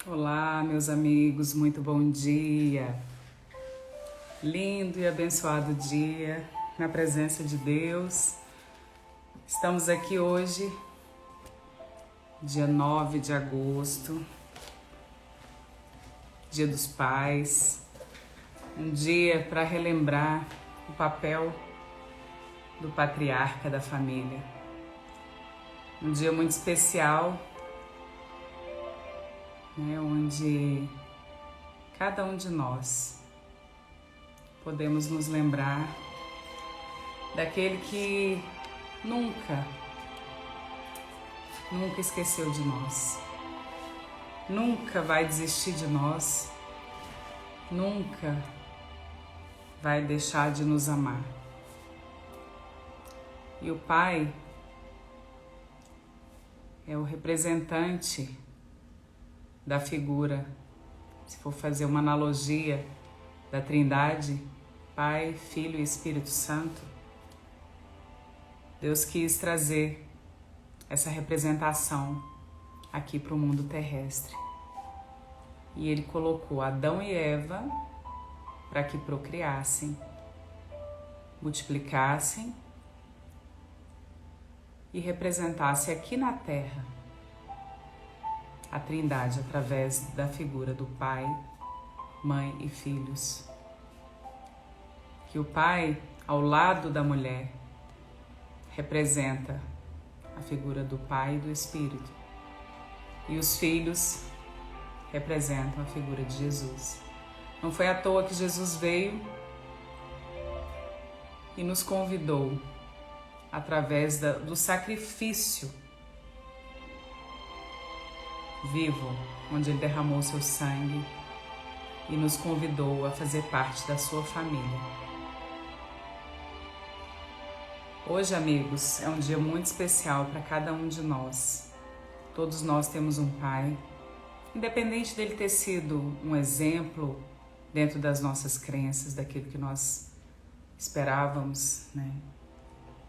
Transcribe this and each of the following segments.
Olá, meus amigos, muito bom dia. Lindo e abençoado dia na presença de Deus. Estamos aqui hoje, dia 9 de agosto, Dia dos Pais, um dia para relembrar o papel do patriarca da família. Um dia muito especial, onde cada um de nós podemos nos lembrar daquele que nunca esqueceu de nós, nunca vai desistir de nós, nunca vai deixar de nos amar. E o Pai é o representante da figura, se for fazer uma analogia da Trindade, Pai, Filho e Espírito Santo. Deus quis trazer essa representação aqui para o mundo terrestre. E Ele colocou Adão e Eva para que procriassem, multiplicassem e representassem aqui na Terra a Trindade através da figura do Pai, Mãe e Filhos. Que o Pai, ao lado da mulher, representa a figura do Pai e do Espírito. E os filhos representam a figura de Jesus. Não foi à toa que Jesus veio e nos convidou, através do sacrifício vivo, onde Ele derramou seu sangue e nos convidou a fazer parte da sua família. Hoje, amigos, é um dia muito especial para cada um de nós. Todos nós temos um pai, independente dele ter sido um exemplo dentro das nossas crenças, daquilo que nós esperávamos,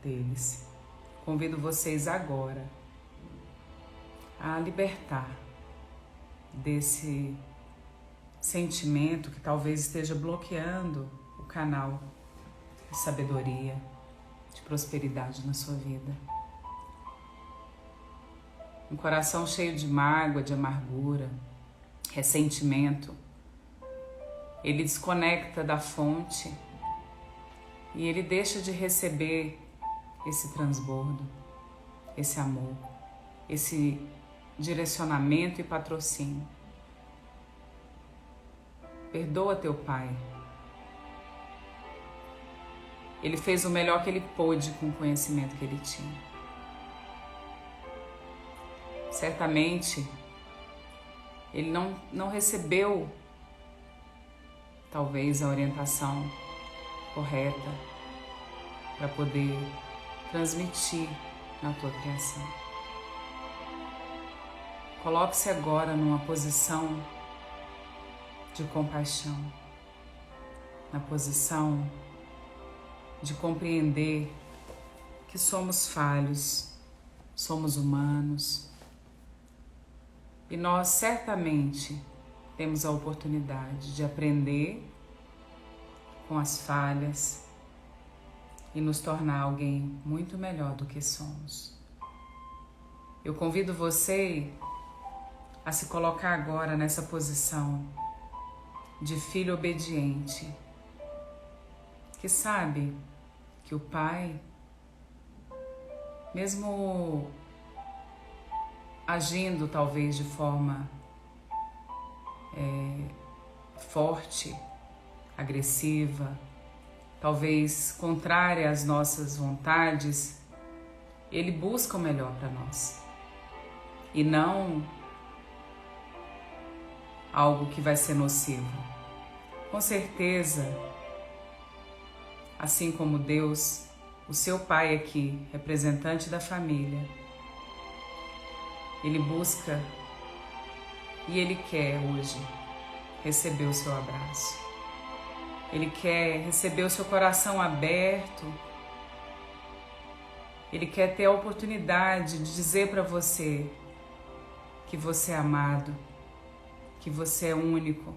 deles. Convido vocês agora a libertar desse sentimento que talvez esteja bloqueando o canal de sabedoria, de prosperidade na sua vida. Um coração cheio de mágoa, de amargura, ressentimento, ele desconecta da fonte e ele deixa de receber esse transbordo, esse amor, esse direcionamento e patrocínio. Perdoa teu pai. Ele fez o melhor que ele pôde com o conhecimento que ele tinha. Certamente, ele não recebeu, talvez, a orientação correta para poder transmitir na tua criação. Coloque-se agora numa posição de compaixão, na posição de compreender que somos falhos, somos humanos e nós certamente temos a oportunidade de aprender com as falhas e nos tornar alguém muito melhor do que somos. Eu convido você a se colocar agora nessa posição de filho obediente, que sabe que o Pai, mesmo agindo talvez de forma forte, agressiva, talvez contrária às nossas vontades, Ele busca o melhor para nós e não algo que vai ser nocivo. Com certeza, assim como Deus, o seu Pai aqui, representante da família, Ele busca e Ele quer hoje receber o seu abraço. Ele quer receber o seu coração aberto. Ele quer ter a oportunidade de dizer para você que você é amado, que você é único,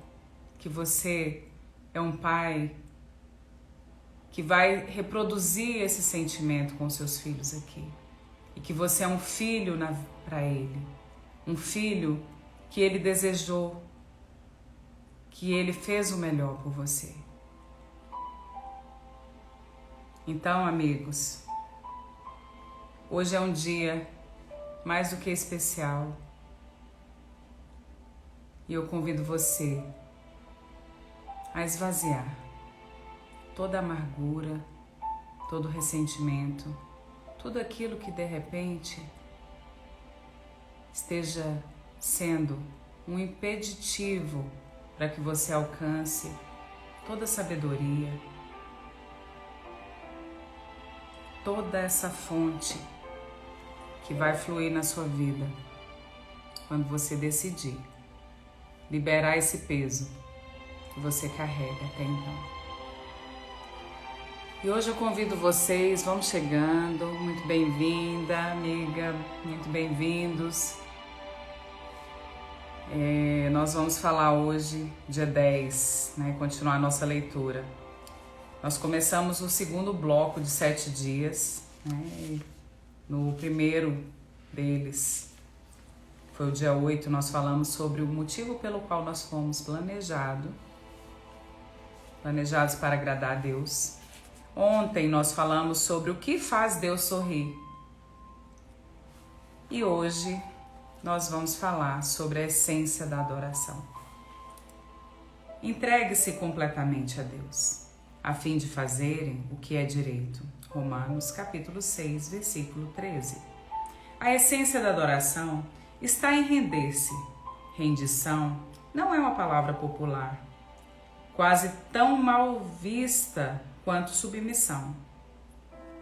que você é um pai que vai reproduzir esse sentimento com seus filhos aqui. E que você é um filho para ele, um filho que ele desejou, que ele fez o melhor por você. Então, amigos, hoje é um dia mais do que especial e eu convido você a esvaziar toda a amargura, todo o ressentimento, tudo aquilo que de repente esteja sendo um impeditivo para que você alcance toda a sabedoria, toda essa fonte que vai fluir na sua vida quando você decidir liberar esse peso que você carrega até então. E hoje eu convido vocês, vão chegando, muito bem-vinda, amiga, muito bem-vindos. Nós vamos falar hoje, dia 10, continuar a nossa leitura. Nós começamos o segundo bloco de 7 dias, no primeiro deles, foi o dia 8, nós falamos sobre o motivo pelo qual nós fomos planejados para agradar a Deus. Ontem nós falamos sobre o que faz Deus sorrir. E hoje nós vamos falar sobre a essência da adoração. Entregue-se completamente a Deus, a fim de fazerem o que é direito. Romanos capítulo 6, versículo 13. A essência da adoração está em render-se. Rendição não é uma palavra popular, quase tão mal vista quanto submissão.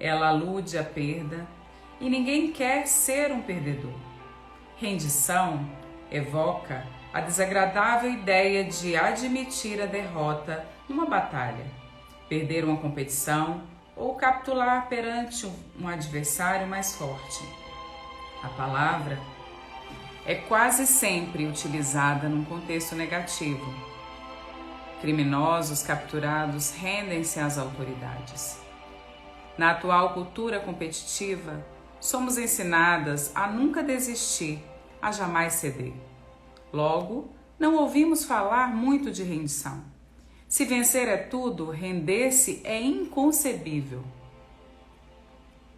Ela alude à perda e ninguém quer ser um perdedor. Rendição evoca a desagradável ideia de admitir a derrota numa batalha, perder uma competição ou capitular perante um adversário mais forte. A palavra é quase sempre utilizada num contexto negativo. Criminosos capturados rendem-se às autoridades. Na atual cultura competitiva, somos ensinadas a nunca desistir, a jamais ceder. Logo, não ouvimos falar muito de rendição. Se vencer é tudo, render-se é inconcebível.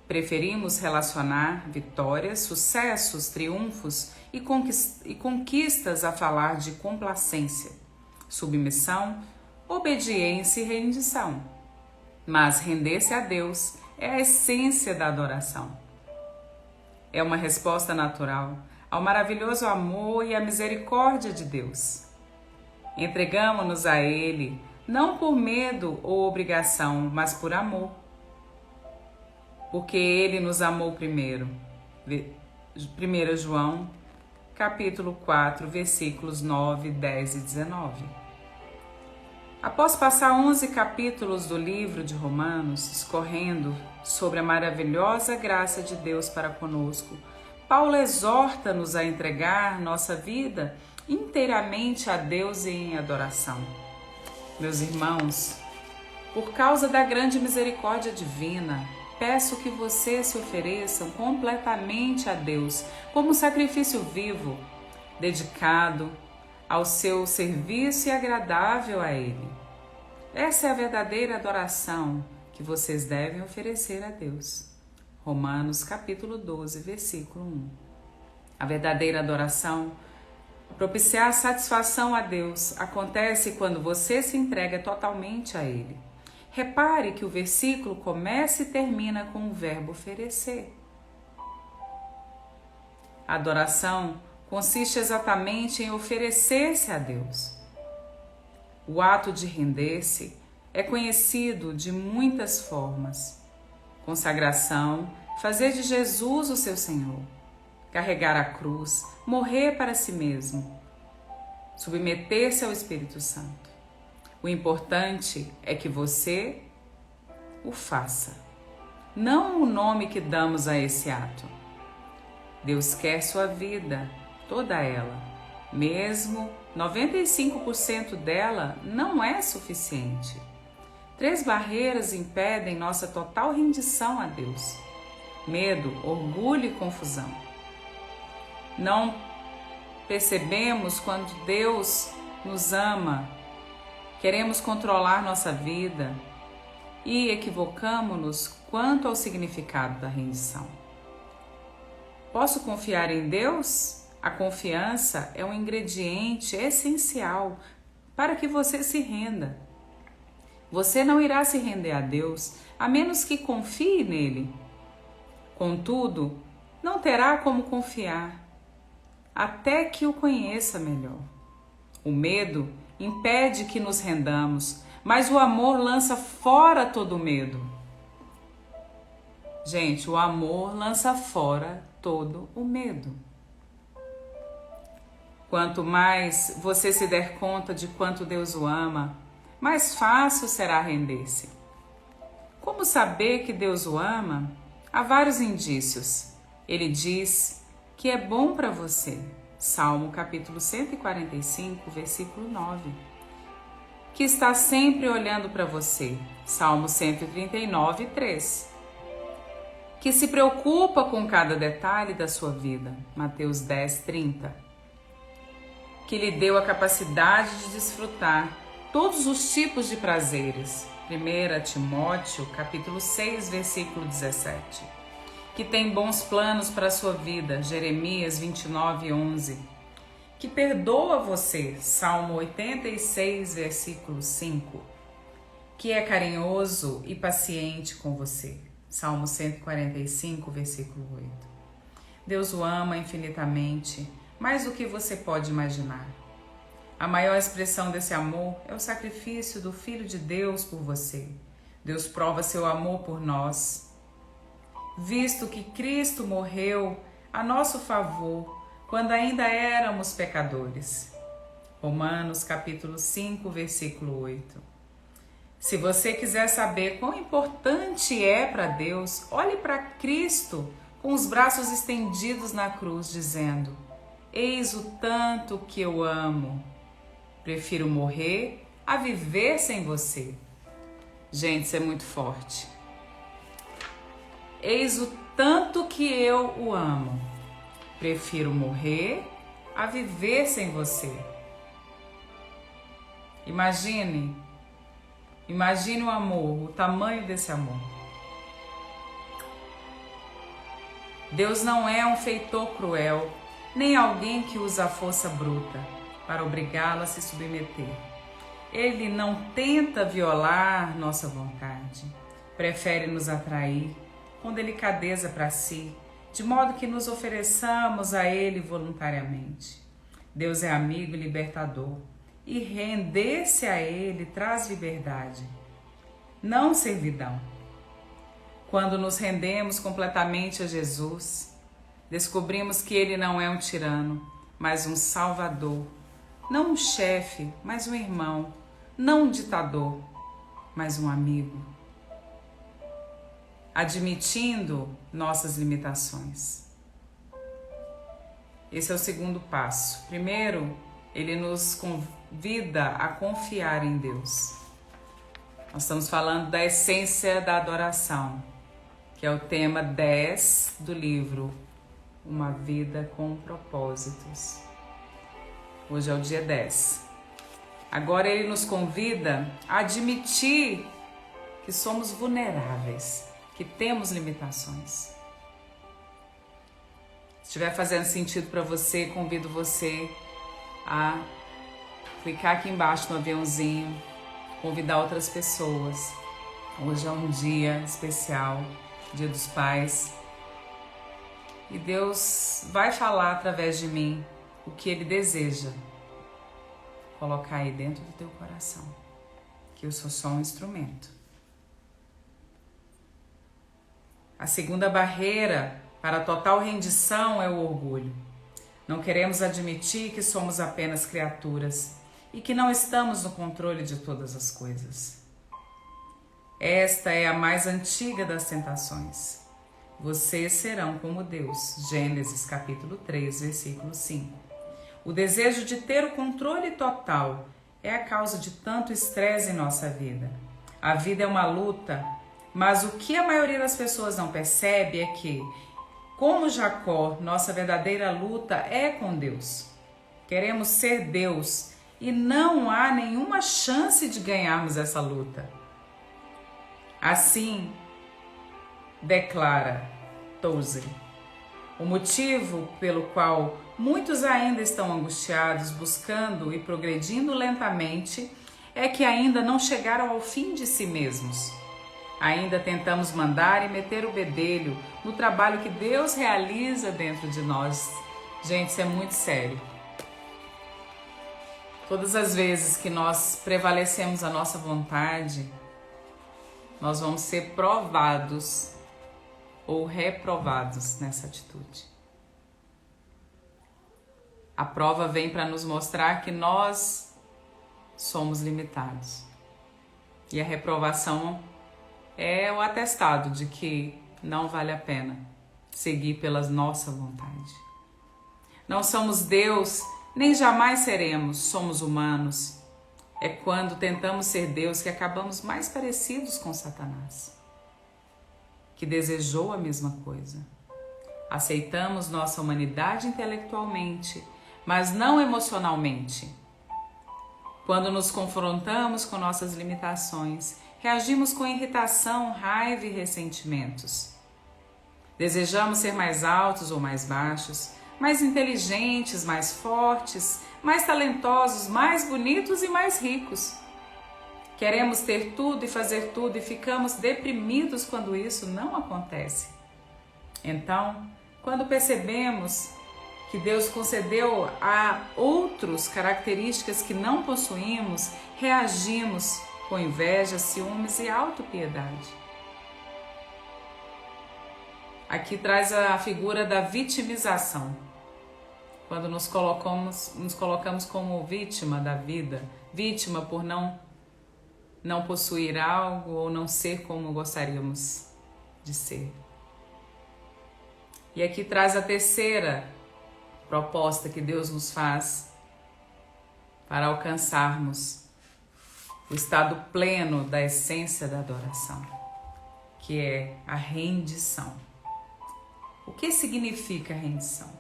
Preferimos relacionar vitórias, sucessos, triunfos e conquistas a falar de complacência, submissão, obediência e rendição. Mas render-se a Deus é a essência da adoração. É uma resposta natural ao maravilhoso amor e à misericórdia de Deus. Entregamo-nos a Ele, não por medo ou obrigação, mas por amor. Porque Ele nos amou primeiro. 1 João, capítulo 4, versículos 9, 10 e 19. Após passar 11 capítulos do livro de Romanos, discorrendo sobre a maravilhosa graça de Deus para conosco, Paulo exorta-nos a entregar nossa vida inteiramente a Deus em adoração. Meus irmãos, por causa da grande misericórdia divina, peço que vocês se ofereçam completamente a Deus como sacrifício vivo, dedicado ao seu serviço e agradável a Ele. Essa é a verdadeira adoração que vocês devem oferecer a Deus. Romanos capítulo 12, versículo 1. A verdadeira adoração, propiciar satisfação a Deus, acontece quando você se entrega totalmente a Ele. Repare que o versículo começa e termina com o verbo oferecer. A adoração consiste exatamente em oferecer-se a Deus. O ato de render-se é conhecido de muitas formas. Consagração, fazer de Jesus o seu Senhor, carregar a cruz, morrer para si mesmo, submeter-se ao Espírito Santo. O importante é que você o faça, não o nome que damos a esse ato. Deus quer sua vida, toda ela, Mesmo 95% dela não é suficiente. 3 barreiras impedem nossa total rendição a Deus: medo, orgulho e confusão. Não percebemos quando Deus nos ama, queremos controlar nossa vida e equivocamos-nos quanto ao significado da rendição. Posso confiar em Deus? A confiança é um ingrediente essencial para que você se renda. Você não irá se render a Deus a menos que confie nele. Contudo, não terá como confiar até que o conheça melhor. O medo impede que nos rendamos, mas o amor lança fora todo medo. Gente, o amor lança fora todo o medo. Quanto mais você se der conta de quanto Deus o ama, mais fácil será render-se. Como saber que Deus o ama? Há vários indícios. Ele diz que é bom para você. Salmo capítulo 145, versículo 9. Que está sempre olhando para você. Salmo 139, 3. Que se preocupa com cada detalhe da sua vida. Mateus 10, 30. Que lhe deu a capacidade de desfrutar todos os tipos de prazeres. 1 Timóteo, capítulo 6, versículo 17. Que tem bons planos para a sua vida. Jeremias 29, 11. Que perdoa você. Salmo 86, versículo 5. Que é carinhoso e paciente com você. Salmo 145, versículo 8. Deus o ama infinitamente, mais do que você pode imaginar. A maior expressão desse amor é o sacrifício do Filho de Deus por você. Deus prova seu amor por nós, visto que Cristo morreu a nosso favor quando ainda éramos pecadores. Romanos capítulo 5, versículo 8. Se você quiser saber quão importante é para Deus, olhe para Cristo com os braços estendidos na cruz, dizendo: eis o tanto que eu amo. Prefiro morrer a viver sem você. Gente, isso é muito forte. Eis o tanto que eu o amo. Prefiro morrer a viver sem você. Imagine o amor, o tamanho desse amor. Deus não é um feitor cruel, nem alguém que usa a força bruta para obrigá-la a se submeter. Ele não tenta violar nossa vontade, prefere nos atrair com delicadeza para si, de modo que nos ofereçamos a Ele voluntariamente. Deus é amigo e libertador, e render-se a Ele traz liberdade, não servidão. Quando nos rendemos completamente a Jesus, descobrimos que Ele não é um tirano, mas um salvador. Não um chefe, mas um irmão. Não um ditador, mas um amigo. Admitindo nossas limitações. Esse é o segundo passo. Primeiro, Ele nos convida a confiar em Deus. Nós estamos falando da essência da adoração, que é o tema 10 do livro Uma Vida com Propósitos. Hoje é o dia 10. Agora ele nos convida a admitir que somos vulneráveis, que temos limitações. Se estiver fazendo sentido para você, convido você a clicar aqui embaixo no aviãozinho, convidar outras pessoas. Hoje é um dia especial, Dia dos Pais. E Deus vai falar através de mim o que Ele deseja colocar aí dentro do teu coração. Que eu sou só um instrumento. A segunda barreira para a total rendição é o orgulho. Não queremos admitir que somos apenas criaturas e que não estamos no controle de todas as coisas. Esta é a mais antiga das tentações. Vocês serão como Deus. Gênesis capítulo 3, versículo 5. O desejo de ter o controle total é a causa de tanto estresse em nossa vida. A vida é uma luta, mas o que a maioria das pessoas não percebe é que, como Jacó, nossa verdadeira luta é com Deus. Queremos ser Deus e não há nenhuma chance de ganharmos essa luta. Assim, declara Tozer. O motivo pelo qual muitos ainda estão angustiados, buscando e progredindo lentamente, é que ainda não chegaram ao fim de si mesmos. Ainda tentamos mandar e meter o bedelho no trabalho que Deus realiza dentro de nós. Gente, isso é muito sério. Todas as vezes que nós prevalecemos a nossa vontade, nós vamos ser provados ou reprovados nessa atitude. A prova vem para nos mostrar que nós somos limitados. E a reprovação é o atestado de que não vale a pena seguir pela nossa vontade. Não somos Deus, nem jamais seremos, somos humanos. É quando tentamos ser Deus que acabamos mais parecidos com Satanás, que desejou a mesma coisa. Aceitamos nossa humanidade intelectualmente, mas não emocionalmente. Quando nos confrontamos com nossas limitações, reagimos com irritação, raiva e ressentimentos. Desejamos ser mais altos ou mais baixos, mais inteligentes, mais fortes, mais talentosos, mais bonitos e mais ricos. Queremos ter tudo e fazer tudo e ficamos deprimidos quando isso não acontece. Então, quando percebemos que Deus concedeu a outros características que não possuímos, reagimos com inveja, ciúmes e autopiedade. Aqui traz a figura da vitimização. Quando nos colocamos como vítima da vida, vítima por não possuir algo ou não ser como gostaríamos de ser. E aqui traz a terceira proposta que Deus nos faz para alcançarmos o estado pleno da essência da adoração, que é a rendição. O que significa rendição?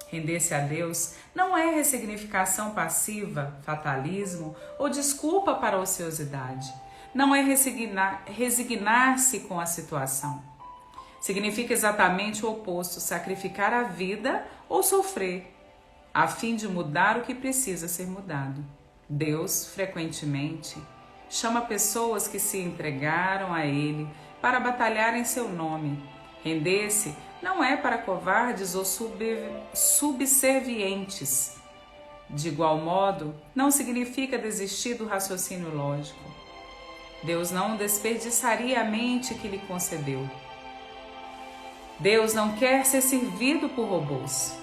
Render-se a Deus não é ressignificação passiva, fatalismo ou desculpa para a ociosidade. Não é resignar-se com a situação. Significa exatamente o oposto, sacrificar a vida ou sofrer, a fim de mudar o que precisa ser mudado. Deus, frequentemente, chama pessoas que se entregaram a Ele para batalhar em seu nome. Render-se não é para covardes ou subservientes. De igual modo, não significa desistir do raciocínio lógico. Deus não desperdiçaria a mente que lhe concedeu. Deus não quer ser servido por robôs.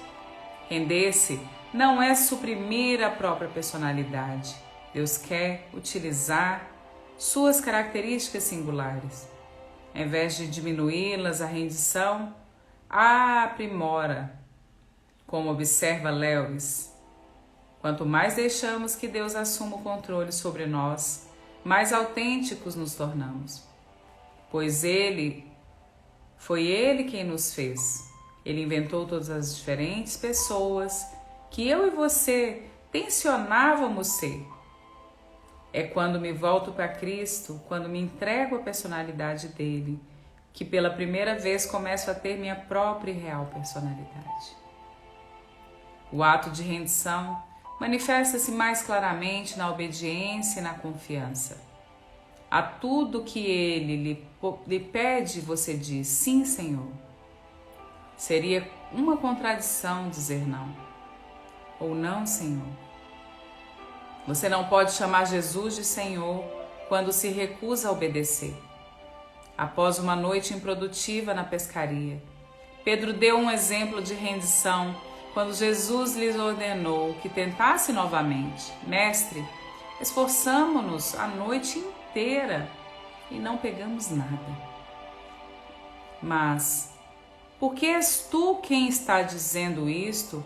Render-se não é suprimir a própria personalidade. Deus quer utilizar suas características singulares. Ao invés de diminuí-las, a rendição a aprimora. Como observa Lewis, quanto mais deixamos que Deus assuma o controle sobre nós, mais autênticos nos tornamos. Pois foi Ele quem nos fez. Ele inventou todas as diferentes pessoas que eu e você tensionávamos ser. É quando me volto para Cristo, quando me entrego à personalidade dele, que pela primeira vez começo a ter minha própria e real personalidade. O ato de rendição manifesta-se mais claramente na obediência e na confiança. A tudo que ele lhe pede, você diz, sim, Senhor. Seria uma contradição dizer não, ou não, Senhor. Você não pode chamar Jesus de Senhor quando se recusa a obedecer. Após uma noite improdutiva na pescaria, Pedro deu um exemplo de rendição quando Jesus lhes ordenou que tentasse novamente. Mestre, esforçamo-nos a noite inteira e não pegamos nada. Mas, por que és tu quem está dizendo isto?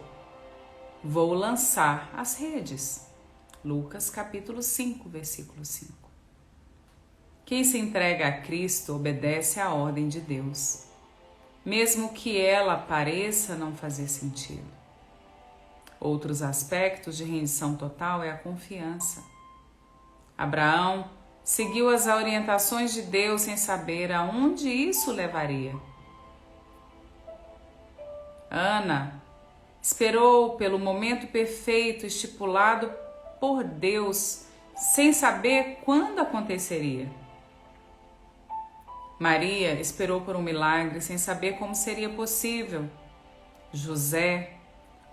vou lançar as redes. Lucas capítulo 5, versículo 5. Quem se entrega a Cristo obedece à ordem de Deus, mesmo que ela pareça não fazer sentido. Outros aspectos de rendição total é a confiança. Abraão seguiu as orientações de Deus sem saber aonde isso levaria. Ana esperou pelo momento perfeito estipulado por Deus, sem saber quando aconteceria. Maria esperou por um milagre sem saber como seria possível. José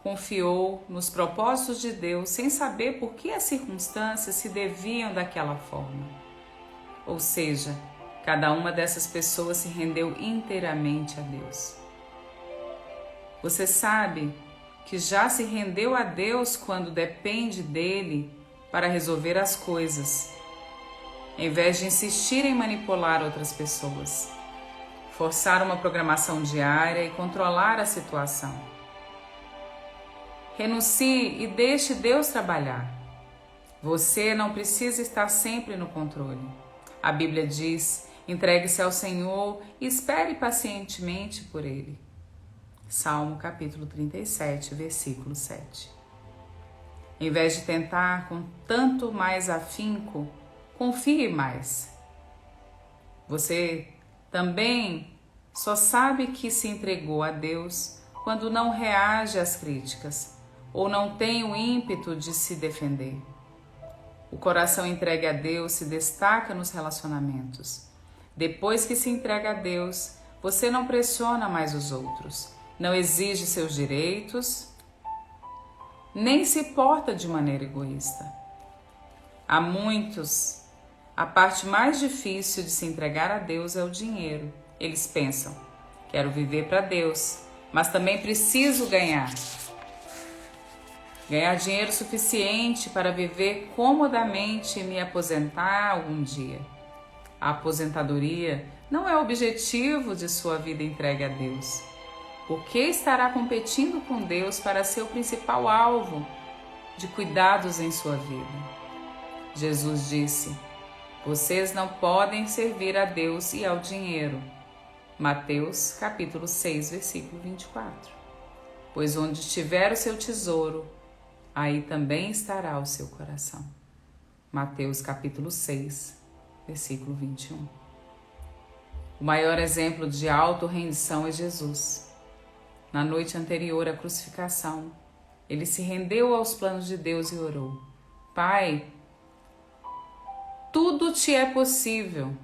confiou nos propósitos de Deus sem saber por que as circunstâncias se deviam daquela forma. Ou seja, cada uma dessas pessoas se rendeu inteiramente a Deus. Você sabe que já se rendeu a Deus quando depende dele para resolver as coisas, em vez de insistir em manipular outras pessoas, forçar uma programação diária e controlar a situação. Renuncie e deixe Deus trabalhar. Você não precisa estar sempre no controle. A Bíblia diz: entregue-se ao Senhor e espere pacientemente por Ele. Salmo capítulo 37, versículo 7. Em vez de tentar com tanto mais afinco, confie mais. Você também só sabe que se entregou a Deus quando não reage às críticas ou não tem o ímpeto de se defender. O coração entregue a Deus se destaca nos relacionamentos. Depois que se entrega a Deus, você não pressiona mais os outros, não exige seus direitos, nem se porta de maneira egoísta. Há muitos, a parte mais difícil de se entregar a Deus é o dinheiro. Eles pensam: quero viver para Deus, mas também preciso ganhar dinheiro suficiente para viver comodamente e me aposentar algum dia. A aposentadoria não é o objetivo de sua vida entregue a Deus. Por que estará competindo com Deus para ser o principal alvo de cuidados em sua vida? Jesus disse: vocês não podem servir a Deus e ao dinheiro. Mateus capítulo 6, versículo 24. Pois onde estiver o seu tesouro, aí também estará o seu coração. Mateus capítulo 6, versículo 21. O maior exemplo de auto-rendição é Jesus. Na noite anterior à crucificação, ele se rendeu aos planos de Deus e orou: Pai, tudo te é possível.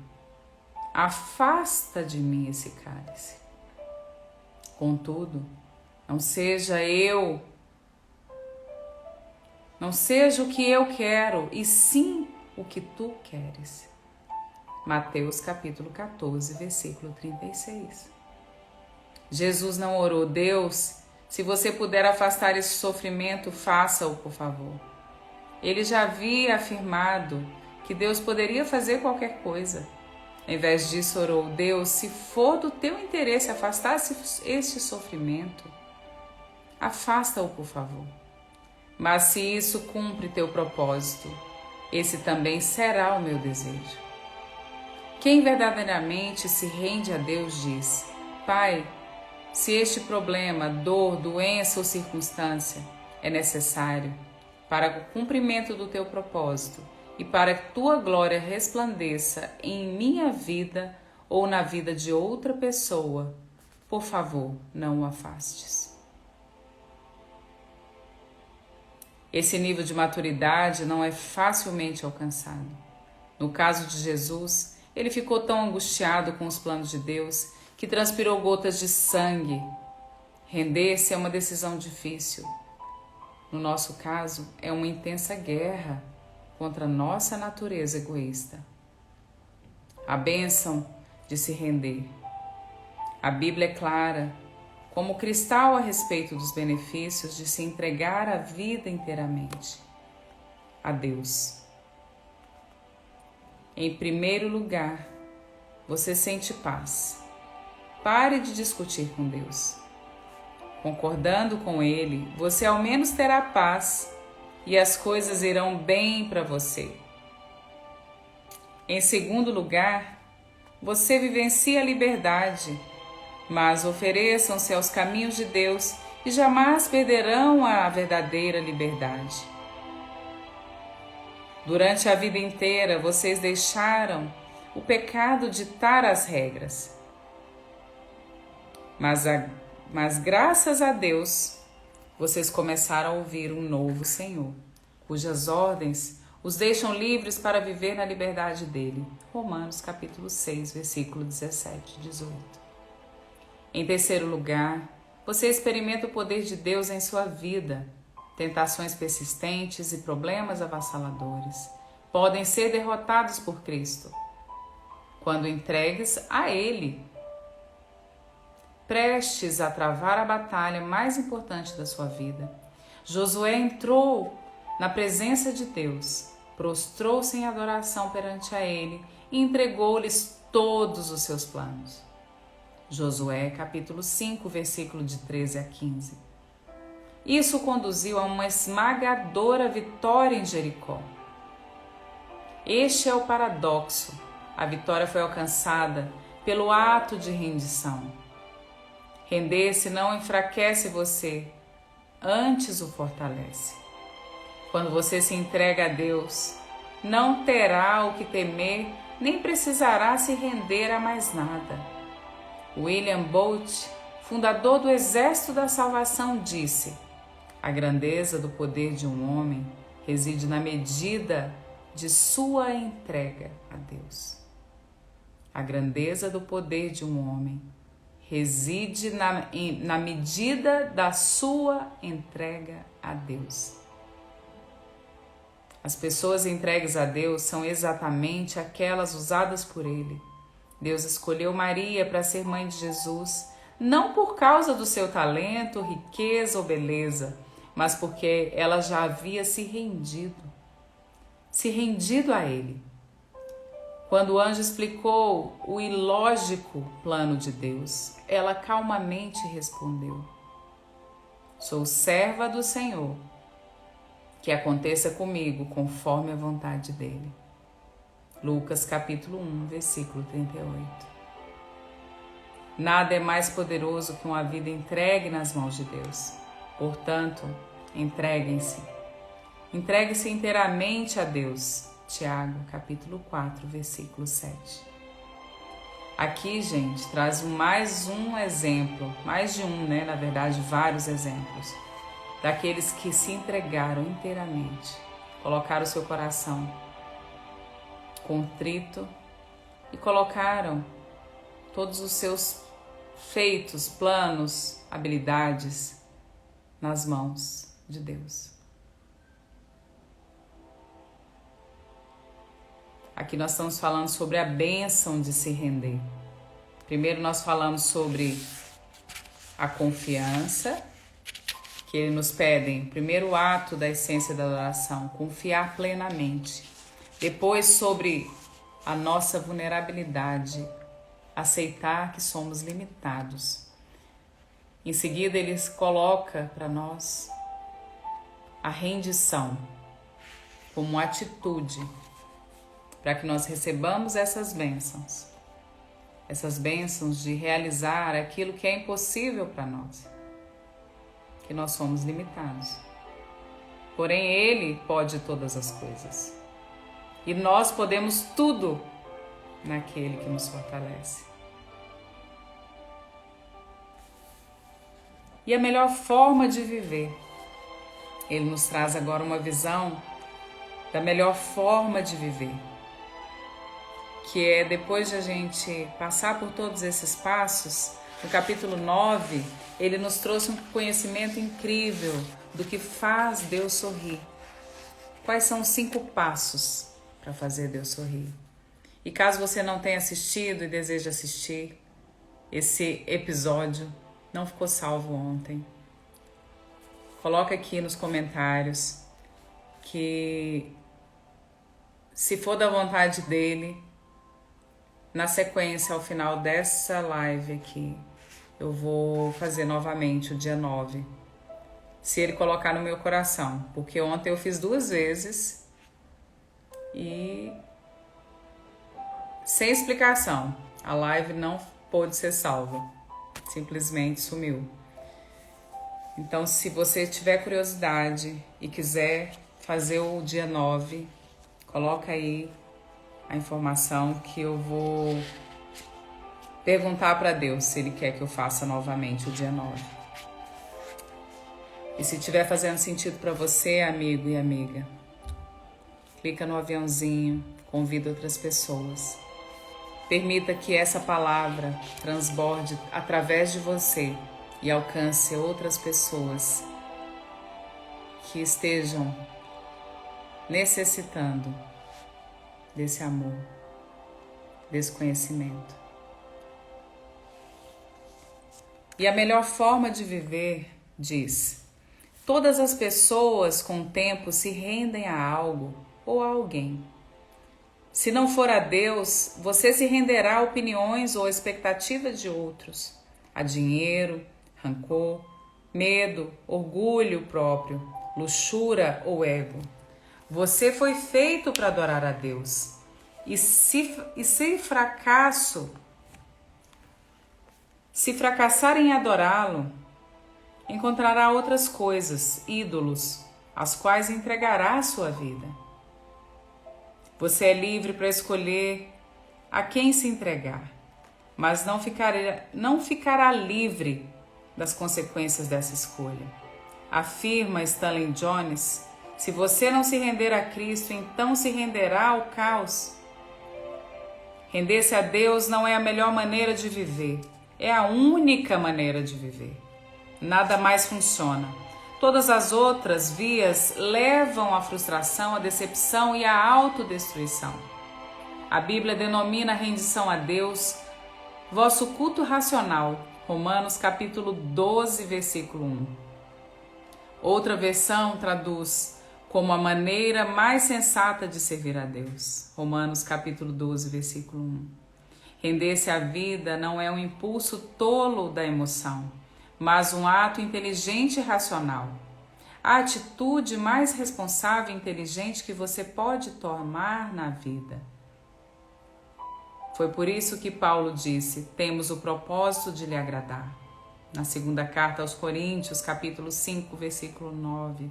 Afasta de mim esse cálice. Contudo, não seja o que eu quero, e sim o que tu queres. Mateus capítulo 14, versículo 36. Jesus não orou: Deus, se você puder afastar esse sofrimento, faça-o, por favor. Ele já havia afirmado que Deus poderia fazer qualquer coisa. Em vez disso, orou: Deus, se for do teu interesse afastar este sofrimento, afasta-o, por favor. Mas se isso cumpre teu propósito, esse também será o meu desejo. Quem verdadeiramente se rende a Deus diz: Pai, se este problema, dor, doença ou circunstância é necessário para o cumprimento do teu propósito e para que tua glória resplandeça em minha vida ou na vida de outra pessoa, por favor, não o afastes. Esse nível de maturidade não é facilmente alcançado. No caso de Jesus, ele ficou tão angustiado com os planos de Deus que transpirou gotas de sangue. Render-se é uma decisão difícil. No nosso caso, é uma intensa guerra contra a nossa natureza egoísta. A bênção de se render. A Bíblia é clara como cristal a respeito dos benefícios de se entregar a vida inteiramente a Deus. Em primeiro lugar, você sente paz. Pare de discutir com Deus. Concordando com Ele, você ao menos terá paz e as coisas irão bem para você. Em segundo lugar, você vivencia a liberdade, mas ofereçam-se aos caminhos de Deus e jamais perderão a verdadeira liberdade. Durante a vida inteira, vocês deixaram o pecado ditar as regras. Mas graças a Deus, vocês começaram a ouvir um novo Senhor, cujas ordens os deixam livres para viver na liberdade dele. Romanos capítulo 6, versículo 17 e 18. Em terceiro lugar, você experimenta o poder de Deus em sua vida. Tentações persistentes e problemas avassaladores podem ser derrotados por Cristo quando entregues a Ele, prestes a travar a batalha mais importante da sua vida. Josué entrou na presença de Deus, prostrou-se em adoração perante a Ele e entregou-lhes todos os seus planos. Josué capítulo 5, versículo de 13 a 15. Isso conduziu a uma esmagadora vitória em Jericó. Este é o paradoxo. A vitória foi alcançada pelo ato de rendição. Render-se não enfraquece você, antes o fortalece. Quando você se entrega a Deus, não terá o que temer, nem precisará se render a mais nada. William Booth, fundador do Exército da Salvação, disse: a grandeza do poder de um homem reside na medida de sua entrega a Deus. A grandeza do poder de um homem reside na medida da sua entrega a Deus. As pessoas entregues a Deus são exatamente aquelas usadas por Ele. Deus escolheu Maria para ser mãe de Jesus, não por causa do seu talento, riqueza ou beleza, mas porque ela já havia se rendido a Ele. Quando o anjo explicou o ilógico plano de Deus, ela calmamente respondeu: sou serva do Senhor, que aconteça comigo conforme a vontade dele. Lucas capítulo 1, versículo 38. Nada é mais poderoso que uma vida entregue nas mãos de Deus. Portanto, entreguem-se. Entregue-se inteiramente a Deus. Tiago, capítulo 4, versículo 7. Aqui, gente, traz mais um exemplo, mais de um, né? Na verdade, vários exemplos, daqueles que se entregaram inteiramente, colocaram o seu coração contrito e colocaram todos os seus feitos, planos, habilidades nas mãos de Deus. Aqui nós estamos falando sobre a bênção de se render. Primeiro nós falamos sobre a confiança, que ele nos pede, primeiro ato da essência da adoração, confiar plenamente. Depois sobre a nossa vulnerabilidade, aceitar que somos limitados. Em seguida ele coloca para nós a rendição como atitude para que nós recebamos essas bênçãos de realizar aquilo que é impossível para nós, que nós somos limitados. Porém, Ele pode todas as coisas e nós podemos tudo naquele que nos fortalece. E a melhor forma de viver, Ele nos traz agora uma visão da melhor forma de viver, que é depois de a gente passar por todos esses passos. No capítulo 9, ele nos trouxe um conhecimento incrível do que faz Deus sorrir. Quais são os 5 passos para fazer Deus sorrir? E caso você não tenha assistido e deseja assistir, esse episódio não ficou salvo ontem, coloca aqui nos comentários que, se for da vontade dele, na sequência, ao final dessa live aqui, eu vou fazer novamente o dia 9, se Ele colocar no meu coração, porque ontem eu fiz 2 vezes e sem explicação, a live não pôde ser salva, simplesmente sumiu. Então, se você tiver curiosidade e quiser fazer o dia 9, coloca aí a informação que eu vou perguntar para Deus se Ele quer que eu faça novamente o dia 9. E se estiver fazendo sentido para você, amigo e amiga, clica no aviãozinho, convida outras pessoas. Permita que essa palavra transborde através de você e alcance outras pessoas que estejam necessitando desse amor, desse conhecimento. E a melhor forma de viver, diz, todas as pessoas com o tempo se rendem a algo ou a alguém. Se não for a Deus, você se renderá a opiniões ou expectativas de outros, a dinheiro, rancor, medo, orgulho próprio, luxúria ou ego. Você foi feito para adorar a Deus. E se fracassar em adorá-lo, encontrará outras coisas, ídolos, às quais entregará a sua vida. Você é livre para escolher a quem se entregar, mas não ficará livre das consequências dessa escolha. Afirma Stanley Jones, se você não se render a Cristo, então se renderá ao caos. Render-se a Deus não é a melhor maneira de viver, é a única maneira de viver. Nada mais funciona. Todas as outras vias levam à frustração, à decepção e à autodestruição. A Bíblia denomina a rendição a Deus vosso culto racional, Romanos capítulo 12, versículo 1. Outra versão traduz como a maneira mais sensata de servir a Deus, Romanos capítulo 12, versículo 1. Render-se à vida não é um impulso tolo da emoção, mas um ato inteligente e racional. A atitude mais responsável e inteligente que você pode tomar na vida. Foi por isso que Paulo disse, temos o propósito de lhe agradar. Na segunda carta aos Coríntios, capítulo 5, versículo 9.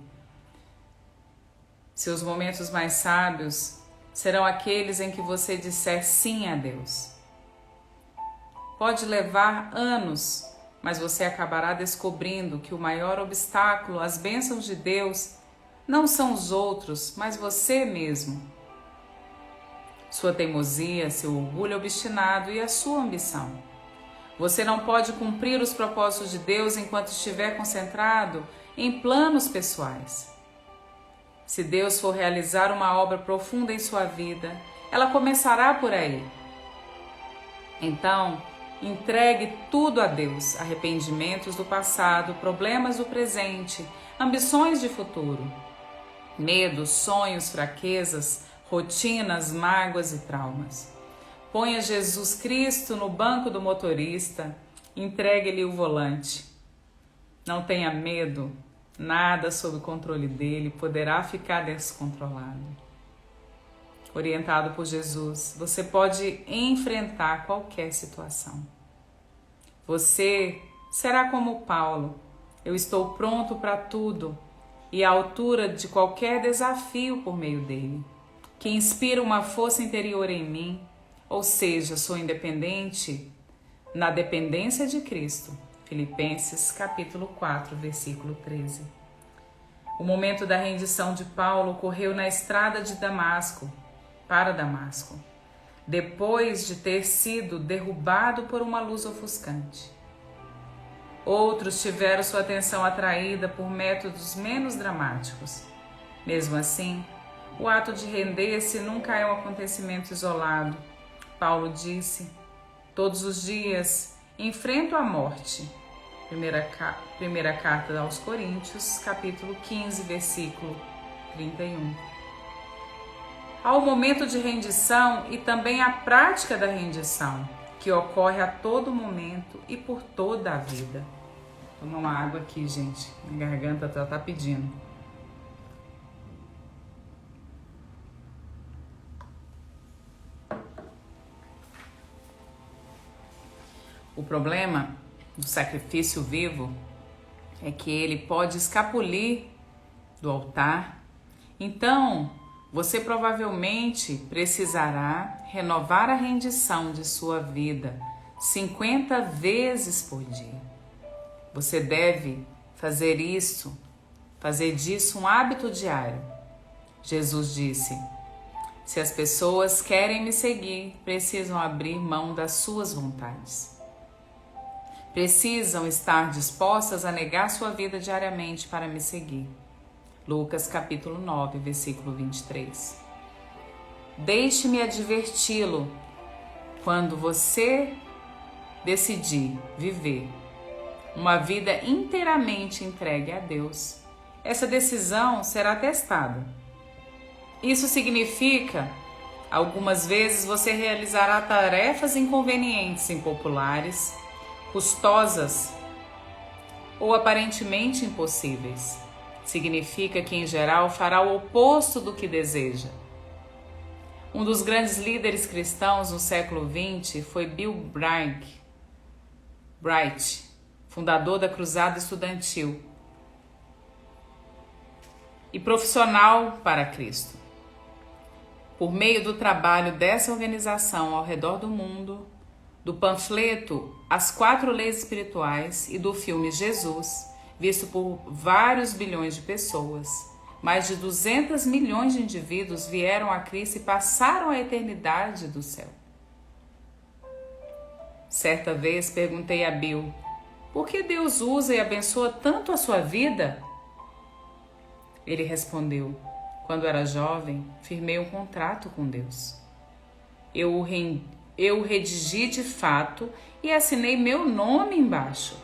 Seus momentos mais sábios serão aqueles em que você disser sim a Deus. Pode levar anos, mas você acabará descobrindo que o maior obstáculo às bênçãos de Deus não são os outros, mas você mesmo. Sua teimosia, seu orgulho obstinado e a sua ambição. Você não pode cumprir os propósitos de Deus enquanto estiver concentrado em planos pessoais. Se Deus for realizar uma obra profunda em sua vida, ela começará por aí. Então, entregue tudo a Deus, arrependimentos do passado, problemas do presente, ambições de futuro, medos, sonhos, fraquezas, rotinas, mágoas e traumas. Ponha Jesus Cristo no banco do motorista, entregue-lhe o volante. Não tenha medo, nada sob o controle dele poderá ficar descontrolado. Orientado por Jesus, você pode enfrentar qualquer situação. Você será como Paulo, eu estou pronto para tudo e à altura de qualquer desafio por meio dele, que inspira uma força interior em mim, ou seja, sou independente na dependência de Cristo. Filipenses capítulo 4, versículo 13. O momento da rendição de Paulo ocorreu na estrada de Damasco, para Damasco, depois de ter sido derrubado por uma luz ofuscante. Outros tiveram sua atenção atraída por métodos menos dramáticos. Mesmo assim, o ato de render-se nunca é um acontecimento isolado. Paulo disse, todos os dias enfrento a morte. Primeira carta aos Coríntios, capítulo 15, versículo 31. Há o momento de rendição e também a prática da rendição. que ocorre a todo momento e por toda a vida. Vou tomar uma água aqui, gente. Minha garganta tá pedindo. O problema do sacrifício vivo é que ele pode escapulir do altar. Então, você provavelmente precisará renovar a rendição de sua vida 50 vezes por dia. Você deve fazer disso um hábito diário. Jesus disse: se as pessoas querem me seguir, precisam abrir mão das suas vontades. Precisam estar dispostas a negar sua vida diariamente para me seguir. Lucas capítulo 9, versículo 23. Deixe-me adverti-lo, quando você decidir viver uma vida inteiramente entregue a Deus, essa decisão será testada. Isso significa, algumas vezes você realizará tarefas inconvenientes, impopulares, custosas ou aparentemente impossíveis. Significa que, em geral, fará o oposto do que deseja. Um dos grandes líderes cristãos no século XX foi Bill Bright, fundador da Cruzada Estudantil e profissional para Cristo. Por meio do trabalho dessa organização ao redor do mundo, do panfleto As 4 Leis Espirituais e do filme Jesus, visto por vários bilhões de pessoas, mais de 200 milhões de indivíduos vieram a Cristo e passaram a eternidade do céu. Certa vez perguntei a Bill: por que Deus usa e abençoa tanto a sua vida? Ele respondeu: quando era jovem, firmei um contrato com Deus. Eu o redigi de fato e assinei meu nome embaixo.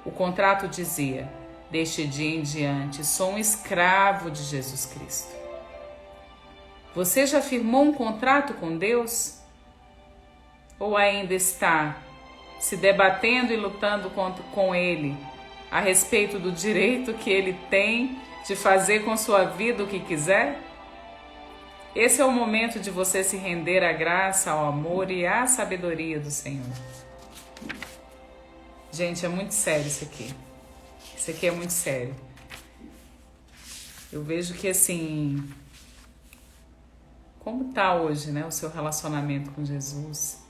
O contrato dizia: deste dia em diante, sou um escravo de Jesus Cristo. Você já firmou um contrato com Deus? Ou ainda está se debatendo e lutando com Ele a respeito do direito que Ele tem de fazer com sua vida o que quiser? Esse é o momento de você se render à graça, ao amor e à sabedoria do Senhor. Gente, é muito sério isso aqui. Isso aqui é muito sério. Eu vejo que, assim, como tá hoje, né, o seu relacionamento com Jesus?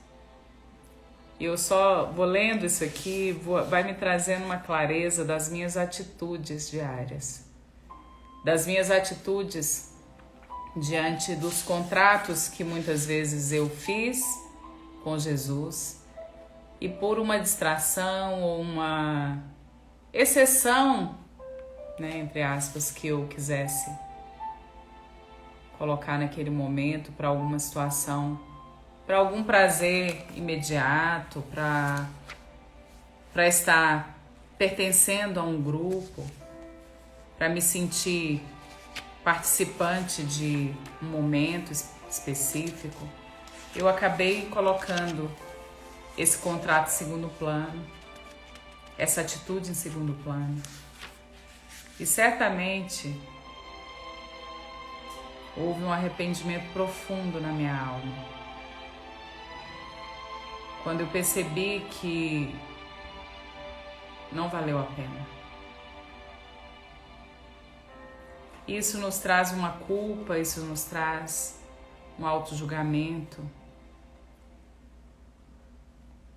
Eu só vou lendo isso aqui, vai me trazendo uma clareza das minhas atitudes diárias. Das minhas atitudes diante dos contratos que muitas vezes eu fiz com Jesus e por uma distração ou uma exceção, né, entre aspas, que eu quisesse colocar naquele momento para alguma situação, para algum prazer imediato, para estar pertencendo a um grupo, para me sentir participante de um momento específico, eu acabei colocando esse contrato em segundo plano, essa atitude em segundo plano. E certamente houve um arrependimento profundo na minha alma. Quando eu percebi que não valeu a pena. Isso nos traz uma culpa, isso nos traz um autojulgamento.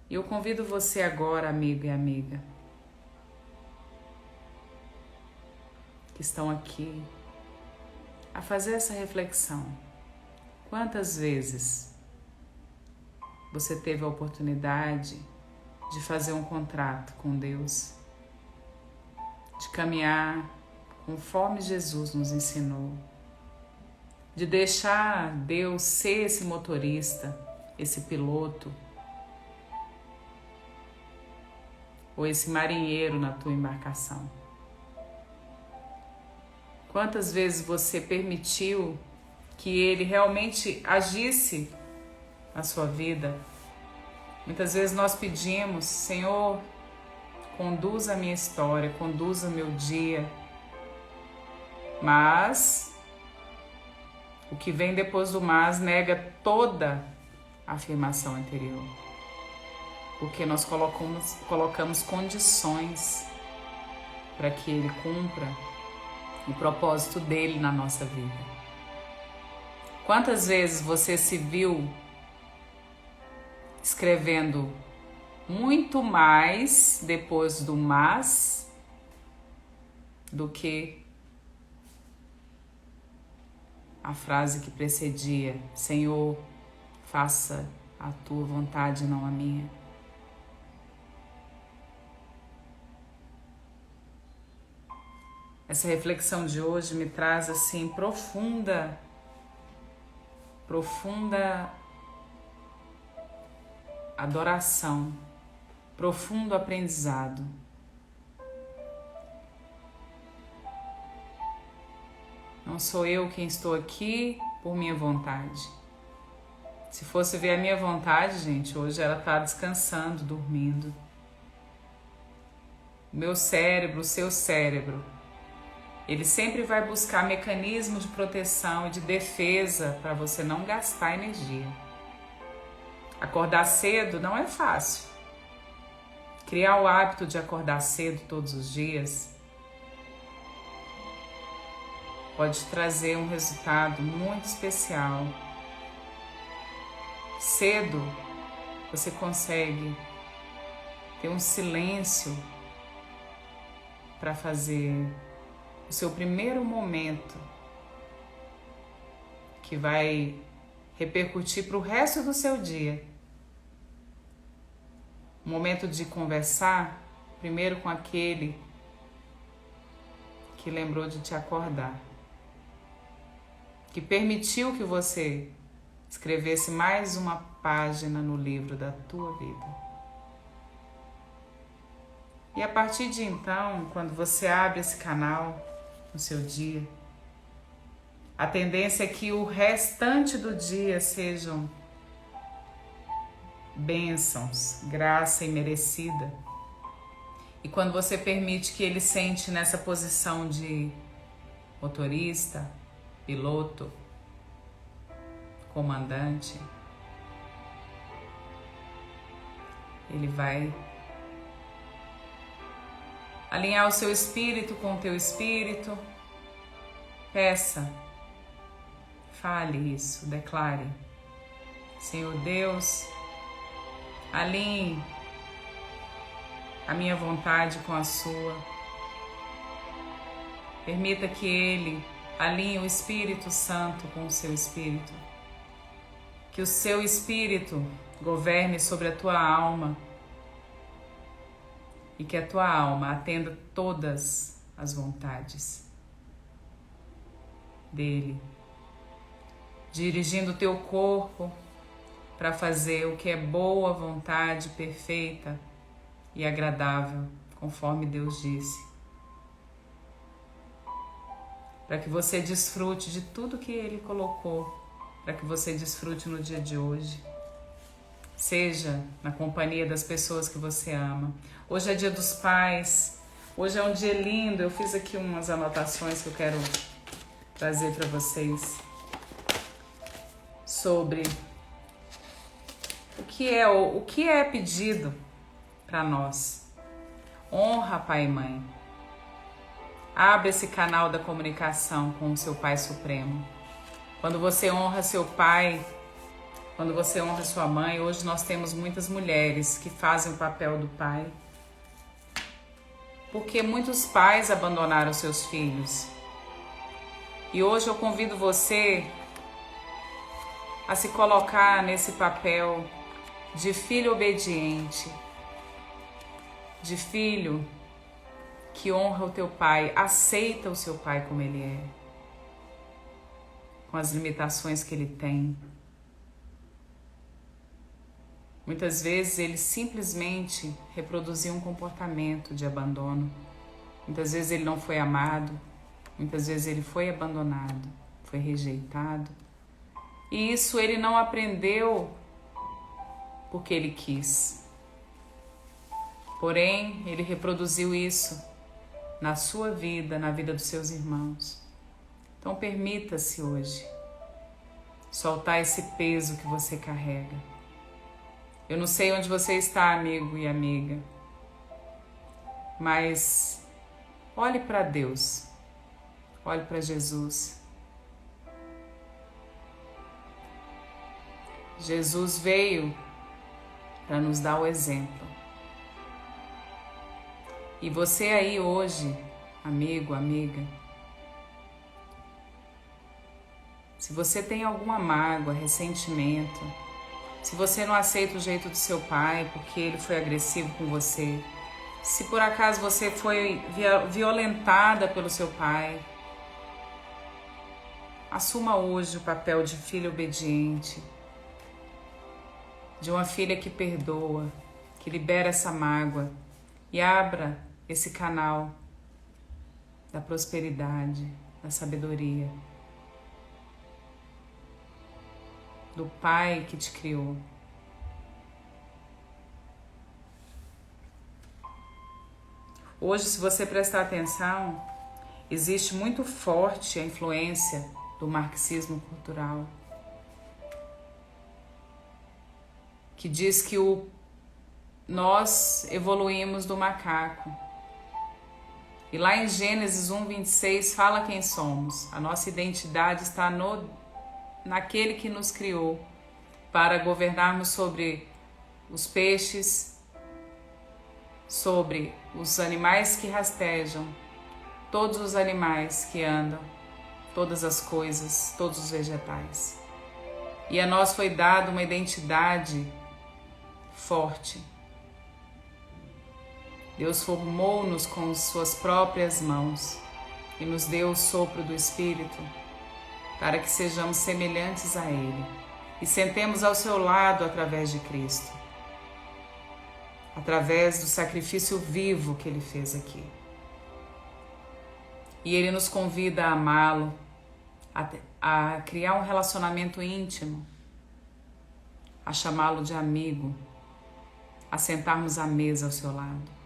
E eu convido você agora, amigo e amiga, que estão aqui, a fazer essa reflexão. Quantas vezes você teve a oportunidade de fazer um contrato com Deus, de caminhar conforme Jesus nos ensinou, de deixar Deus ser esse motorista, esse piloto, ou esse marinheiro na tua embarcação? Quantas vezes você permitiu que Ele realmente agisse na sua vida Muitas vezes nós pedimos, Senhor, conduza a minha história, conduza o meu dia. Mas o que vem depois do mas nega toda a afirmação anterior. Porque nós colocamos condições para que Ele cumpra o propósito dele na nossa vida. Quantas vezes você se viu escrevendo muito mais depois do mas do que a frase que precedia: Senhor, faça a tua vontade, não a minha. Essa reflexão de hoje me traz assim profunda adoração, profundo aprendizado. Não sou eu quem estou aqui por minha vontade. Se fosse ver a minha vontade, gente, hoje ela está descansando, dormindo. O meu cérebro, o seu cérebro, ele sempre vai buscar mecanismos de proteção e de defesa para você não gastar energia. Acordar cedo não é fácil. Criar o hábito de acordar cedo todos os dias pode trazer um resultado muito especial. Cedo você consegue ter um silêncio para fazer o seu primeiro momento, que vai repercutir para o resto do seu dia. Um momento de conversar primeiro com aquele que lembrou de te acordar, que permitiu que você escrevesse mais uma página no livro da tua vida. E a partir de então, quando você abre esse canal no seu dia, a tendência é que o restante do dia sejam bênçãos, graça imerecida. E quando você permite que ele sente nessa posição de motorista, piloto, comandante, ele vai alinhar o seu espírito com o teu espírito. Peça, fale isso, declare: Senhor Deus, alinhe a minha vontade com a sua. Permita que Ele alinhe o Espírito Santo com o seu espírito. Que o seu espírito governe sobre a tua alma e que a tua alma atenda todas as vontades dele, dirigindo o teu corpo para fazer o que é boa vontade, perfeita e agradável, conforme Deus disse. Para que você desfrute de tudo que Ele colocou, para que você desfrute no dia de hoje. Seja na companhia das pessoas que você ama. Hoje é dia dos pais, hoje é um dia lindo. Eu fiz aqui umas anotações que eu quero trazer para vocês sobre o que é pedido para nós. Honra pai e mãe. Abre esse canal da comunicação com o seu Pai Supremo. Quando você honra seu pai, quando você honra sua mãe, hoje nós temos muitas mulheres que fazem o papel do pai, porque muitos pais abandonaram seus filhos. E hoje eu convido você a se colocar nesse papel de filho obediente, de filho que honra o teu pai, aceita o seu pai como ele é, com as limitações que ele tem. Muitas vezes ele simplesmente reproduziu um comportamento de abandono. Muitas vezes ele não foi amado, muitas vezes ele foi abandonado, foi rejeitado. E isso ele não aprendeu porque ele quis. Porém, ele reproduziu isso na sua vida, na vida dos seus irmãos. Então permita-se hoje soltar esse peso que você carrega. Eu não sei onde você está, amigo e amiga, mas olhe para Deus, olhe para Jesus. Jesus veio para nos dar o exemplo. E você aí hoje, amigo, amiga, se você tem alguma mágoa, ressentimento, se você não aceita o jeito do seu pai porque ele foi agressivo com você, se por acaso você foi violentada pelo seu pai, assuma hoje o papel de filha obediente, de uma filha que perdoa, que libera essa mágoa e abra esse canal da prosperidade, da sabedoria, do Pai que te criou. Hoje, se você prestar atenção, existe muito forte a influência do marxismo cultural, que diz que nós evoluímos do macaco. E lá em Gênesis 1:26 fala quem somos. A nossa identidade está naquele que nos criou para governarmos sobre os peixes, sobre os animais que rastejam, todos os animais que andam, todas as coisas, todos os vegetais. E a nós foi dada uma identidade forte. Deus formou-nos com suas próprias mãos e nos deu o sopro do Espírito para que sejamos semelhantes a Ele e sentemos ao seu lado através de Cristo, através do sacrifício vivo que Ele fez aqui. E Ele nos convida a amá-lo, a criar um relacionamento íntimo, a chamá-lo de amigo, a sentarmos à mesa ao seu lado,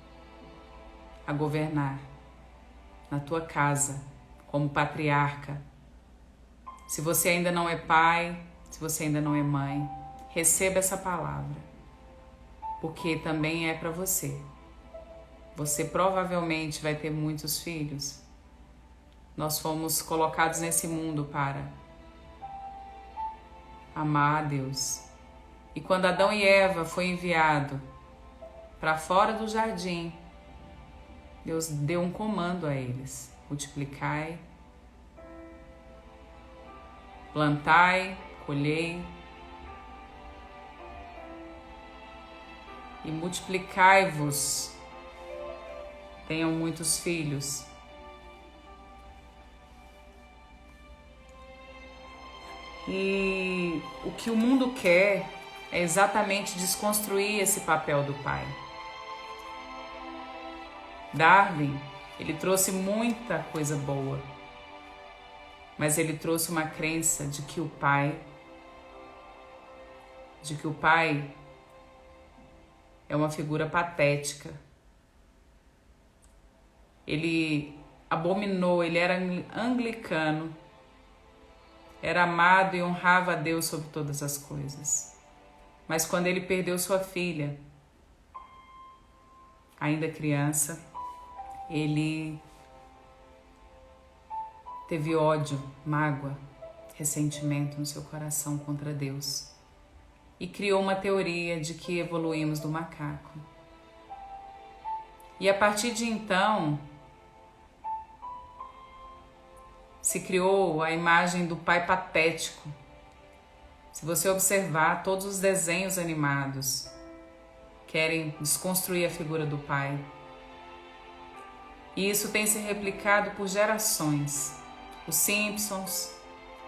a governar na tua casa como patriarca. Se você ainda não é pai, se você ainda não é mãe, receba essa palavra, porque também é para você. Você provavelmente vai ter muitos filhos. Nós fomos colocados nesse mundo para amar a Deus. E quando Adão e Eva foi enviado para fora do jardim, Deus deu um comando a eles: multiplicai, plantai, colhei e multiplicai-vos, tenham muitos filhos. E o que o mundo quer é exatamente desconstruir esse papel do pai. Darwin, ele trouxe muita coisa boa, mas ele trouxe uma crença de que o pai é uma figura patética. Ele abominou, ele era anglicano, era amado e honrava a Deus sobre todas as coisas. Mas quando ele perdeu sua filha, ainda criança, ele teve ódio, mágoa, ressentimento no seu coração contra Deus e criou uma teoria de que evoluímos do macaco. E a partir de então, se criou a imagem do pai patético. Se você observar, todos os desenhos animados querem desconstruir a figura do pai. E isso tem se replicado por gerações. Os Simpsons,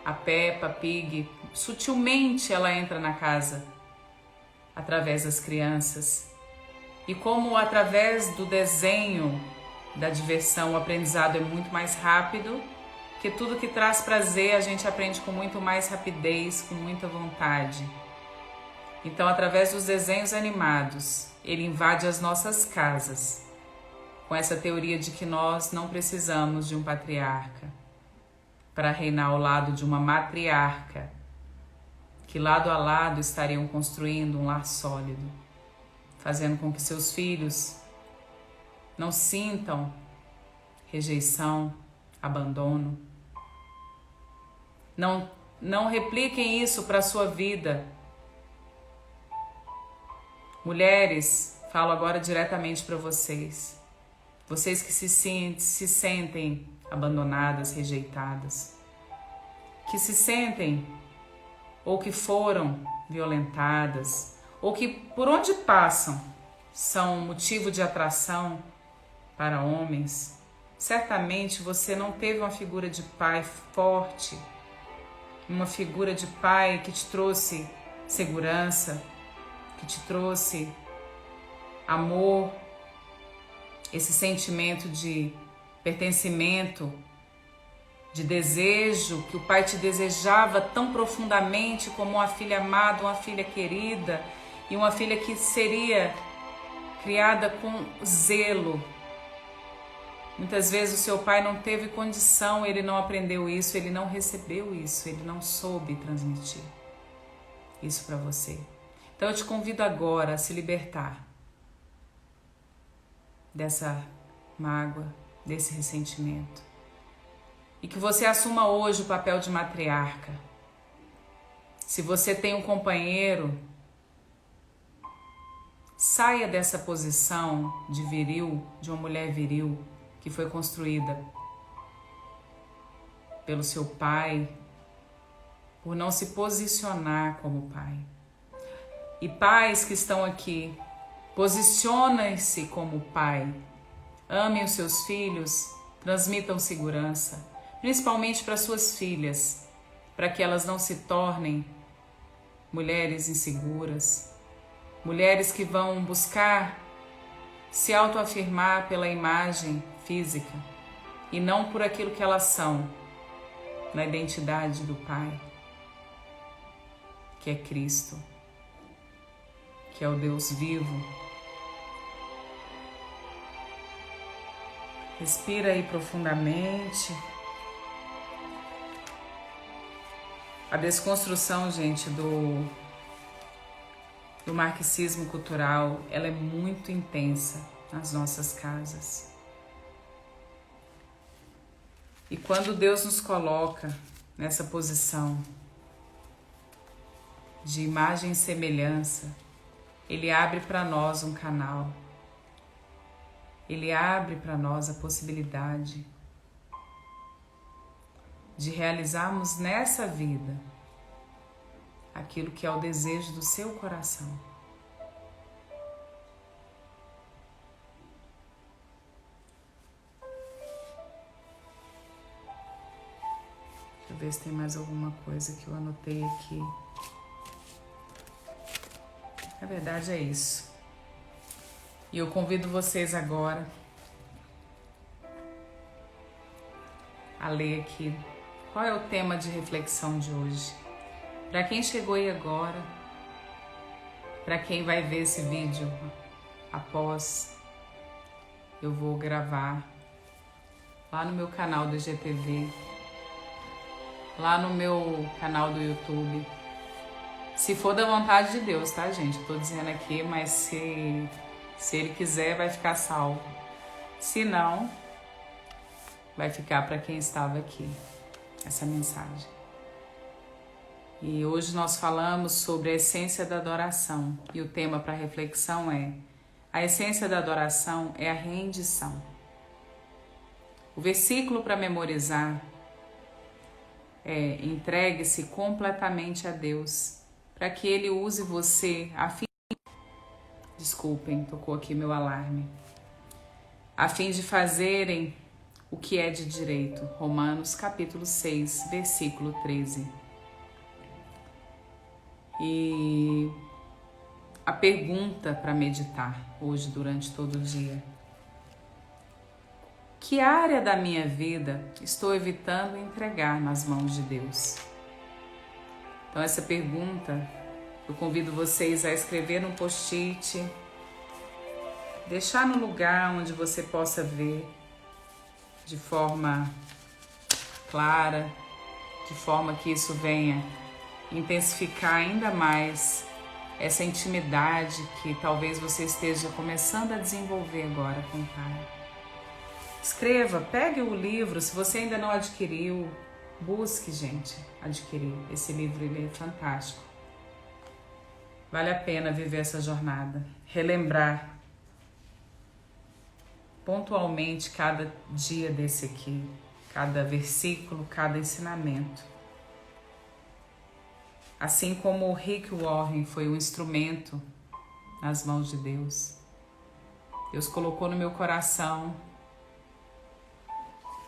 a Peppa Pig, sutilmente ela entra na casa através das crianças. E como através do desenho, da diversão, o aprendizado é muito mais rápido, que tudo que traz prazer a gente aprende com muito mais rapidez, com muita vontade. Então, através dos desenhos animados, ele invade as nossas casas, com essa teoria de que nós não precisamos de um patriarca para reinar ao lado de uma matriarca, que lado a lado estariam construindo um lar sólido, fazendo com que seus filhos não sintam rejeição, abandono. Não repliquem isso para a sua vida. Mulheres, falo agora diretamente para vocês. Vocês que se sentem abandonadas, rejeitadas, que se sentem ou que foram violentadas, ou que por onde passam são motivo de atração para homens. Certamente você não teve uma figura de pai forte, uma figura de pai que te trouxe segurança, que te trouxe amor, esse sentimento de pertencimento, de desejo, que o pai te desejava tão profundamente como uma filha amada, uma filha querida e uma filha que seria criada com zelo. Muitas vezes o seu pai não teve condição, ele não aprendeu isso, ele não recebeu isso, ele não soube transmitir isso para você. Então eu te convido agora a se libertar dessa mágoa, desse ressentimento. E que você assuma hoje o papel de matriarca. Se você tem um companheiro, saia dessa posição de viril, de uma mulher viril, que foi construída pelo seu pai, por não se posicionar como pai. E pais que estão aqui, posicionem-se como pai. Amem os seus filhos, transmitam segurança, principalmente para suas filhas, para que elas não se tornem mulheres inseguras, mulheres que vão buscar se autoafirmar pela imagem física e não por aquilo que elas são, na identidade do Pai, que é Cristo, que é o Deus vivo. Respira aí profundamente. A desconstrução, gente, do marxismo cultural, ela é muito intensa nas nossas casas. E quando Deus nos coloca nessa posição de imagem e semelhança, Ele abre para nós um canal. Ele abre para nós a possibilidade de realizarmos nessa vida aquilo que é o desejo do seu coração. Deixa eu ver se tem mais alguma coisa que eu anotei aqui. Na verdade é isso. E eu convido vocês agora a ler aqui qual é o tema de reflexão de hoje. Para quem chegou aí agora, para quem vai ver esse vídeo após, eu vou gravar lá no meu canal do IGTV, lá no meu canal do YouTube. Se for da vontade de Deus, tá, gente? Eu tô dizendo aqui, mas se Ele quiser, vai ficar salvo. Se não, vai ficar para quem estava aqui, essa mensagem. E hoje nós falamos sobre a essência da adoração. E o tema para reflexão é: a essência da adoração é a rendição. O versículo para memorizar é: entregue-se completamente a Deus, para que Ele use você a fim... Desculpem, tocou aqui meu alarme. A fim de fazerem o que é de direito. Romanos capítulo 6, versículo 13. E a pergunta para meditar hoje durante todo o dia: que área da minha vida estou evitando entregar nas mãos de Deus? Então essa pergunta Eu convido vocês a escrever no post-it, deixar no lugar onde você possa ver de forma clara, de forma que isso venha intensificar ainda mais essa intimidade que talvez você esteja começando a desenvolver agora com o Pai. Escreva, pegue o livro, se você ainda não adquiriu, busque, gente, adquirir. Esse livro, ele é fantástico. Vale a pena viver essa jornada, relembrar pontualmente cada dia desse aqui, cada versículo, cada ensinamento. Assim como o Rick Warren foi um instrumento nas mãos de Deus, Deus colocou no meu coração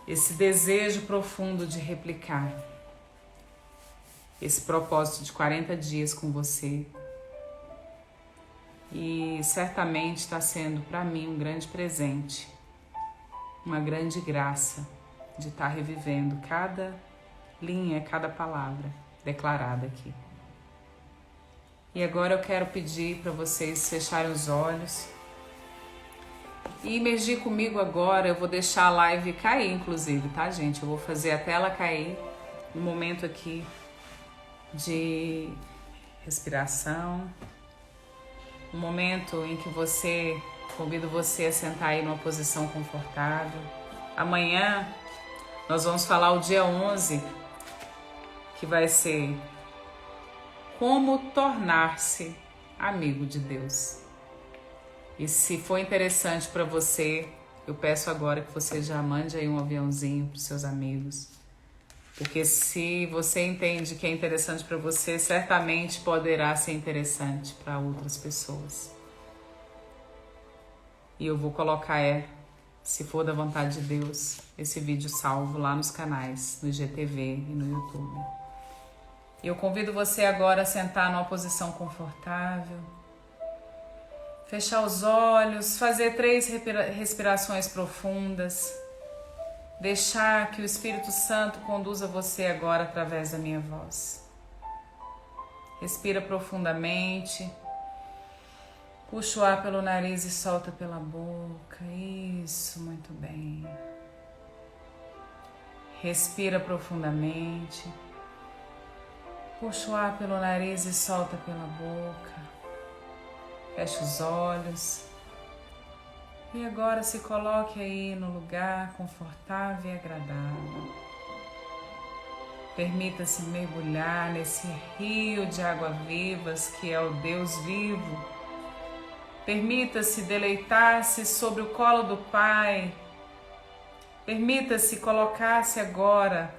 esse desejo profundo de replicar esse propósito de 40 dias com você. E certamente está sendo para mim um grande presente, uma grande graça de estar revivendo cada linha, cada palavra declarada aqui. E agora eu quero pedir para vocês fecharem os olhos e imergir comigo agora. Eu vou deixar a live cair, inclusive, tá, gente? Eu vou fazer a tela cair, um momento aqui de respiração, um momento em que convido você a sentar aí numa posição confortável. Amanhã nós vamos falar o dia 11, que vai ser como tornar-se amigo de Deus. E se for interessante para você, eu peço agora que você já mande aí um aviãozinho para os seus amigos. Porque se você entende que é interessante para você, certamente poderá ser interessante para outras pessoas. E eu vou colocar, se for da vontade de Deus, esse vídeo salvo lá nos canais, no IGTV e no YouTube. E eu convido você agora a sentar numa posição confortável, fechar os olhos, fazer 3 respirações profundas, deixar que o Espírito Santo conduza você agora através da minha voz. Respira profundamente, puxa o ar pelo nariz e solta pela boca. Isso, muito bem. Respira profundamente, puxa o ar pelo nariz e solta pela boca. Fecha os olhos. E agora se coloque aí no lugar confortável e agradável. Permita-se mergulhar nesse rio de águas vivas que é o Deus vivo. Permita-se deleitar-se sobre o colo do Pai. Permita-se colocar-se agora,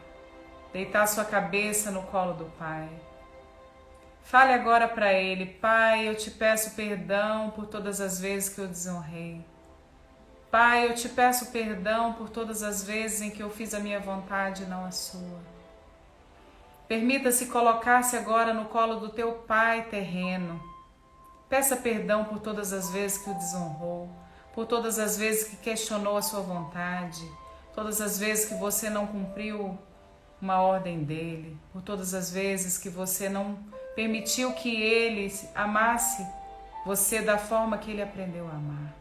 deitar sua cabeça no colo do Pai. Fale agora para Ele: Pai, eu te peço perdão por todas as vezes que eu desonrei. Pai, eu te peço perdão por todas as vezes em que eu fiz a minha vontade e não a sua. Permita-se colocar-se agora no colo do teu Pai terreno. Peça perdão por todas as vezes que o desonrou, por todas as vezes que questionou a sua vontade, todas as vezes que você não cumpriu uma ordem dele, por todas as vezes que você não permitiu que ele amasse você da forma que ele aprendeu a amar.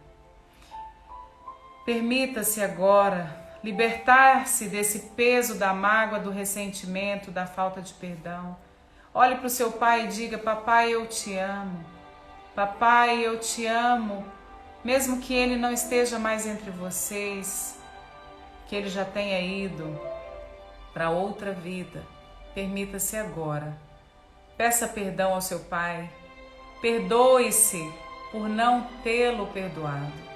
Permita-se agora libertar-se desse peso da mágoa, do ressentimento, da falta de perdão. Olhe para o seu pai e diga: Papai, eu te amo. Papai, eu te amo. Mesmo que ele não esteja mais entre vocês, que ele já tenha ido para outra vida, permita-se agora. Peça perdão ao seu pai. Perdoe-se por não tê-lo perdoado.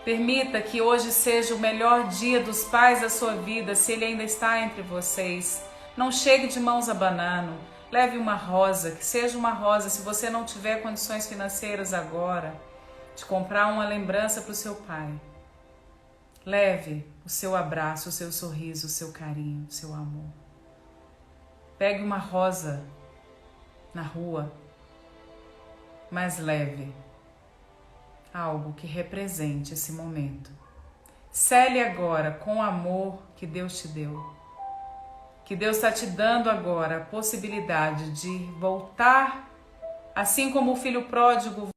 Permita que hoje seja o melhor dia dos pais da sua vida, se ele ainda está entre vocês. Não chegue de mãos abanando. Leve uma rosa, que seja uma rosa. Se você não tiver condições financeiras agora de comprar uma lembrança para o seu pai, leve o seu abraço, o seu sorriso, o seu carinho, o seu amor. Pegue uma rosa na rua, mas leve algo que represente esse momento. Cele agora com o amor que Deus te deu. Que Deus está te dando agora a possibilidade de voltar Assim como o filho pródigo